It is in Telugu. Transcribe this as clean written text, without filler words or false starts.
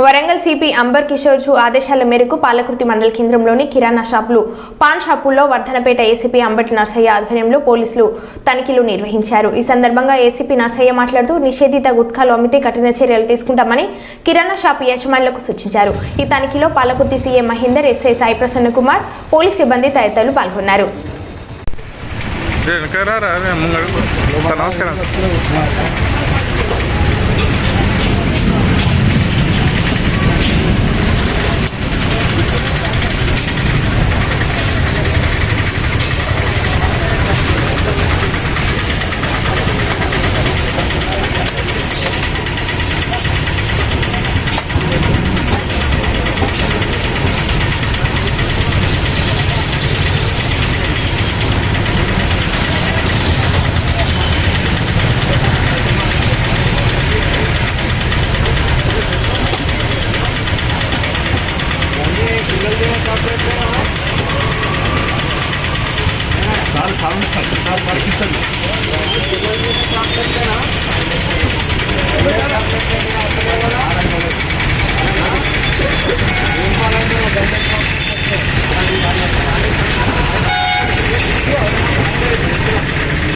వరంగల్ సిపి అంబర్ కిషోర్ జూ ఆదేశాల మేరకు పాలకుర్తి మండల కేంద్రంలోని కిరాణా షాపులు, పాన్ షాపుల్లో వర్ధనపేట ఏసీపీ అంబటి నర్సయ్య ఆధ్వర్యంలో పోలీసులు తనిఖీలు నిర్వహించారు. ఈ సందర్భంగా ఏసీపీ నర్సయ్య మాట్లాడుతూ నిషేధిత గుట్కాలు అమ్మితే కఠిన చర్యలు తీసుకుంటామని కిరాణా షాపు యజమానులకు సూచించారు. ఈ తనిఖీలో Palakurthi CA Mahender, SI Sai Prasanna Kumar, police సిబ్బంది తదితరులు పాల్గొన్నారు. साल साल